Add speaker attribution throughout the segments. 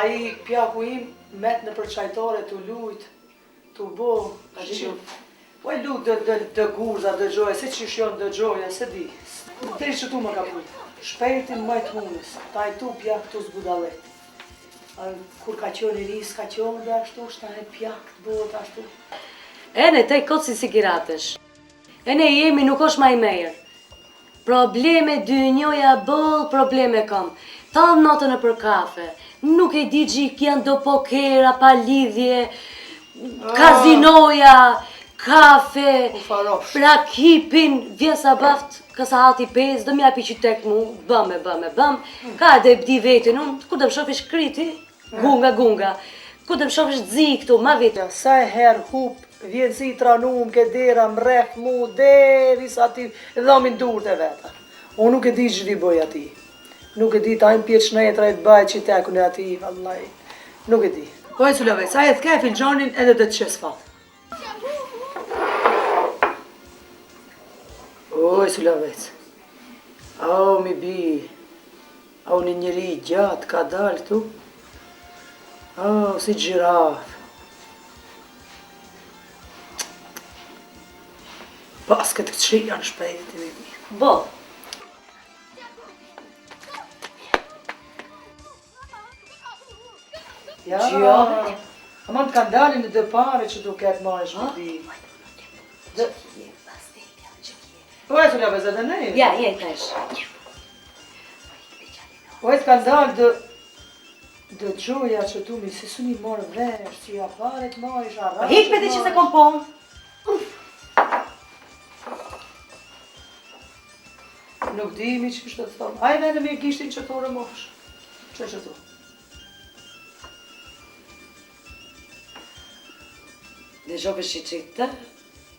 Speaker 1: Ai pjaku im met në përçajtore të lujt, të bo, po e lut dë gurza, dë gjoja, se që shjon dë gjoja, se di. Te që tu më ka pujtë. Shpejtin majtë munës, ta e tu pjak të zbudalet. Kur ka qenë i ris, ka qenë dhe ashtu, shta e pjak të bot ashtu.
Speaker 2: Ene, te i kotë si sigiratesh. Ene jemi nuk është ma i mejrë. Probleme dy njoja bëllë, probleme kam. Tanë natën e për kafe. Nuk e di gjik janë do pokera, pa lidhje, kazinoja, kafe, prakipin, vjen sabaft, kësa hati 5, do mja pi qytek mu, bëm. Ka edhe di vetin unë, ku dhe më shofish kriti, gunga. Ku dhe më shofish dzi këtu, ma vetë.
Speaker 1: Sa e herë hup, vjen si i tranum, ke dera, mref mu, deri sa ti dhamin dur të veta. Unë nuk e di që vi bëj ati. Nuk e di ta im pjetë shnetra e të baj që i tekun e ati, vallaj. Nuk e di. Po e Sulavec, sa e të ke filxonin edhe dhe të qes fatë. Oj, Sulavec. Au, mi bi. Au, një njëri gjatë ka dalë këtu. Au, si gjiraf. Pas këtë këtë shia në shpejt, mi bi.
Speaker 2: Bo.
Speaker 1: Ja, ama të kanë dalin në dë pare që du ketë ma e shpëti. Po e Sulavec edhe ne?
Speaker 2: Ja, je tesh.
Speaker 1: Po e të kanë dalë dë gjoja që tu mi si su një morë vesh, që ja pare të ma isha rrasë.
Speaker 2: Hik për ti që se kom pon.
Speaker 1: Nuk dimi që kështë të thonë. Ajde edhe me gishtin që të rëmosh. Që tu?
Speaker 2: Dhe shofish që qitë?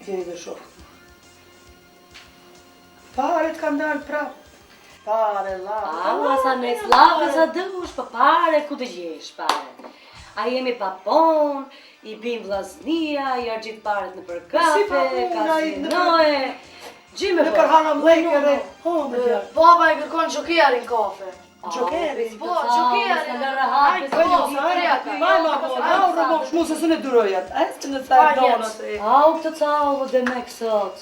Speaker 1: Je dhe shofë. Pare të kanë dalë prapë. Pare, lave.
Speaker 2: Aua, sa nes lave, sa dëvush, pa pare, ku të gjesh pare? A jemi pa pon, i bim vllaznia, i argjit paret në për kafe, kazinoje. Gjime
Speaker 1: në kërhana mlejke dhe.
Speaker 3: Baba e kërkon Gjokerin kafe.
Speaker 1: Gjokeri?
Speaker 3: Po, Gjokerin.
Speaker 1: Shmu se së në durojat, e së në cajt donat e.
Speaker 2: Au, këtë callë dhe me kësot.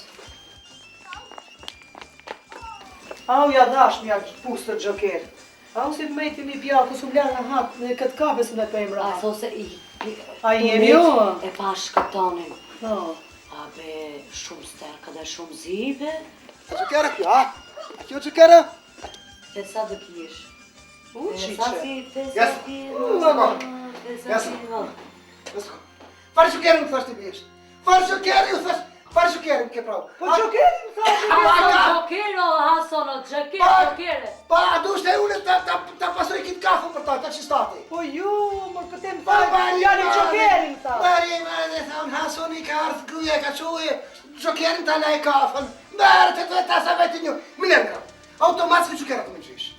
Speaker 1: Au, ja dash mja pusë të Gjoker. Au, si të mejti mi pjaku, su mlerë në hatë në këtë kafe së në pejmë rrë.
Speaker 2: A, so se i...
Speaker 1: A i jemi jo?
Speaker 2: E pa shkëtonin.
Speaker 1: No.
Speaker 2: A be, shumë sterka dhe shumë zive.
Speaker 4: A Gjokera kjo, a? A kjo Gjokera?
Speaker 2: Dhe sa dhe kish?
Speaker 1: Qiqe.
Speaker 4: Farë Gjokerin më thashtë të bjesh? Farë Gjokerin më thashtë? Farë Gjokerin ke pravë?
Speaker 1: Po Gjokerin më thashtë?
Speaker 2: Gjokero, Hasono, Gjokere.
Speaker 4: Pa, du shte unë të pasoj kitë kafu për ta, të që stati.
Speaker 1: Po ju, më këtë më thashtë, janë i Gjokerin më thashtë.
Speaker 4: Bari, dhe thamë, Hasoni ka ardhë gruja, ka quje, Gjokerin të laj kafën. Bërë, të të sa vetë një, më nërë ka. Automatës Gjokera të më qish.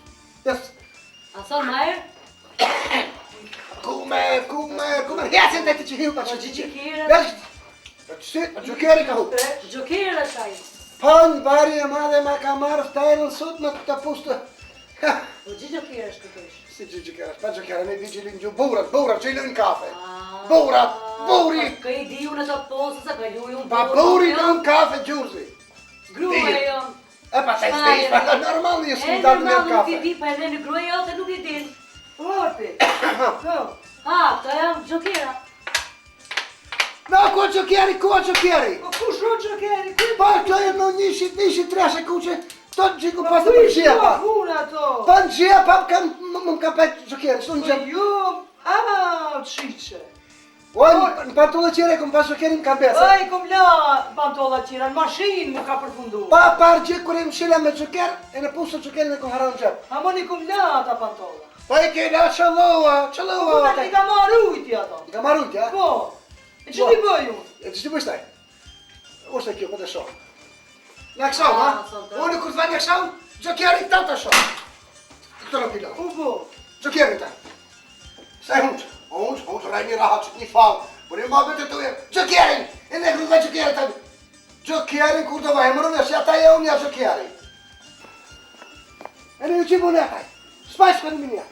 Speaker 2: Hason Majer?
Speaker 4: Kume, hecën dhe të që hiu pa që
Speaker 2: Gjokere.
Speaker 4: Gjokeri ka hu.
Speaker 2: Gjokere shaj.
Speaker 4: Pan, bari e madhe ma ka marrë ftajrën sot në të pustë.
Speaker 2: Po Gjokere shkëtosh.
Speaker 4: Si Gjokera, pa Gjokera, me vigilin gju burat që i lën kafe. Buri!
Speaker 2: Ka i di unë të posë, sa ka luj unë
Speaker 4: Pa buri lën kafe gjurëzi.
Speaker 2: Gruja jonë.
Speaker 4: E pa të stejsh, pa normal një s'ku dalë në
Speaker 2: Nuk i
Speaker 4: kafe.
Speaker 2: di, pa edhe në gruja jote nuk i din.
Speaker 1: Orti.
Speaker 2: Këto janë Gjokera.
Speaker 4: No, ko Gjokeri?
Speaker 1: Po ku shro Gjokeri?
Speaker 4: Pa, kjo e në njëshi treshe kuqe, to të gjithë në pasë për gjia pa. Pa në gjia pa më ka pet Gjokeri, shtu në gjep.
Speaker 1: Jo, qiqe.
Speaker 4: O, në pantolla qire këm pas Gjokerin ka besa.
Speaker 1: Aj, kom la pantolla qira, në mashinë mu ka përfundu.
Speaker 4: Pa parë gjithë kër e më shila me Gjoker, e në pusë Gjokerin e këm haran në gjep.
Speaker 1: Amo një kom la ta pantolla.
Speaker 4: Pa i kena qëlloha.
Speaker 1: Po i ka marru ujti ato.
Speaker 4: I ka marru ujti, a?
Speaker 1: Po. E që ti bëj unë?
Speaker 4: E që ti bëj shtaj? Oshte kjo, po të shohë. Në aksham, ha? Unë kur të va një aksham, Gjokerin ta të shohë. Këtë në pila.
Speaker 1: Po.
Speaker 4: Gjokerin ta. Staj hunqë. Hunqë, rajni rahat që një falë. Por e ma bëtë të ujë. Gjokerin! E ne kërë dhe Gjokerin ta. Gjokerin kur të vahemërën e si ata e unë ja Gjokerin. E ne ju që bënë e taj. Spaj shkën minja.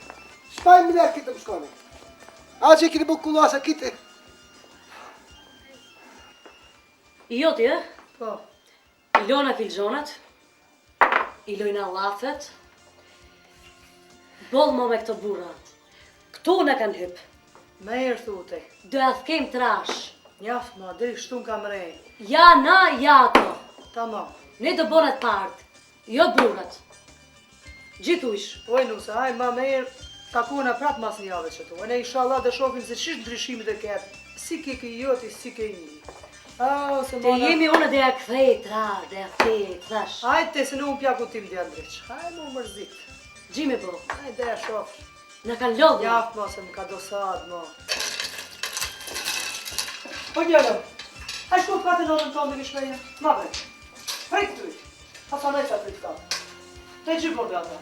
Speaker 4: Spaj minja këtë më shkone. A që kini bukë kullasa kiti?
Speaker 2: I joti, e?
Speaker 1: Po.
Speaker 2: I lona filxonat, i lojna lafet, boll mo me këto burrat. Këtu në kanë hyp.
Speaker 1: Me erë thute.
Speaker 2: Do ja thkem trash.
Speaker 1: Njaft ma, diri shtu në kam rej.
Speaker 2: Ja na, ja ato.
Speaker 1: Tamam.
Speaker 2: Ne do bonet part, jo burrat. Gjithush.
Speaker 1: Oj Nusa, haj ma me erë takona prap mas një jave që tu. E ne inshallah dhe shofim se qishtë ndryshimit e ketë. Si ke ki joti, si ke i. Se
Speaker 2: Te jemi unë dhe ja kthej trash, dhe ja kthej trash.
Speaker 1: Hajte se në unë pja ku tim dhe Andriq. Haj mu mërzit.
Speaker 2: Gjime po,
Speaker 1: Hajde e shof.
Speaker 2: në kanë lodhë.
Speaker 1: Njaft ma se më ka dosad ma. Po njëllëm, haj shku të katë lodhën tonë dhe kishmeja. Ma bre, prej të tujt. Hasa nejca prej të katë. Te gjibor dhe ata.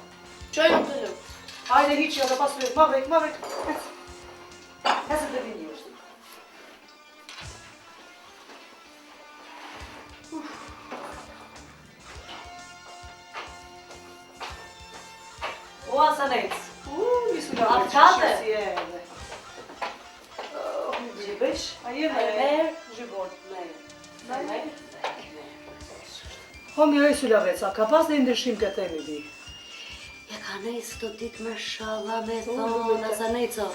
Speaker 3: Qojnë të lukë.
Speaker 1: Hajde hiqi ata pas të ma bre. Hesë të vini është.
Speaker 2: O, Asanec.
Speaker 1: Misu nga
Speaker 2: A kate?
Speaker 1: si e edhe.
Speaker 2: Gjibesh?
Speaker 1: A je me
Speaker 2: Merë?
Speaker 1: gjibor.
Speaker 2: Merë.
Speaker 1: Homi oj Sulaveca, ka pas në ndryshim këtë e mi di.
Speaker 2: Ja ka nejtë të ditë me shala me
Speaker 1: Unë
Speaker 2: thonë, Asaneco.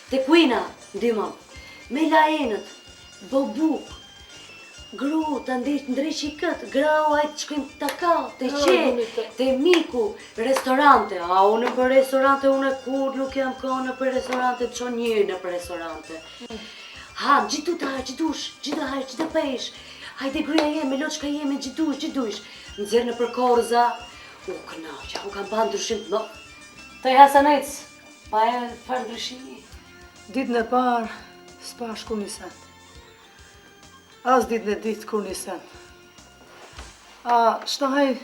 Speaker 2: Te kuina, ndima, me lajenët, bobuk, gru, të ndryqi këtë, grau ajtë shkojmë të ka, të qenë, të miku, restorante. A, unë për restorante, unë e kur nuk jam ka në për restorante, të qonë njëri në për restorante. Ha, gjithu të hajë, gjithush, gjithu hajë, gjithu pesh. Hajde gruja jemi, loqka jemi, gjithush. Në zërë në për korza. U kënaqja, u kam pa ndryshim të Të i Hasanec, pa e farë ndryshimi.
Speaker 1: Ditën e parë, s'pa shku një sent. As ditën e ditë kur një sent. A, shtahaj,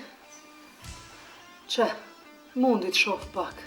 Speaker 1: që, mundi të shoh pak.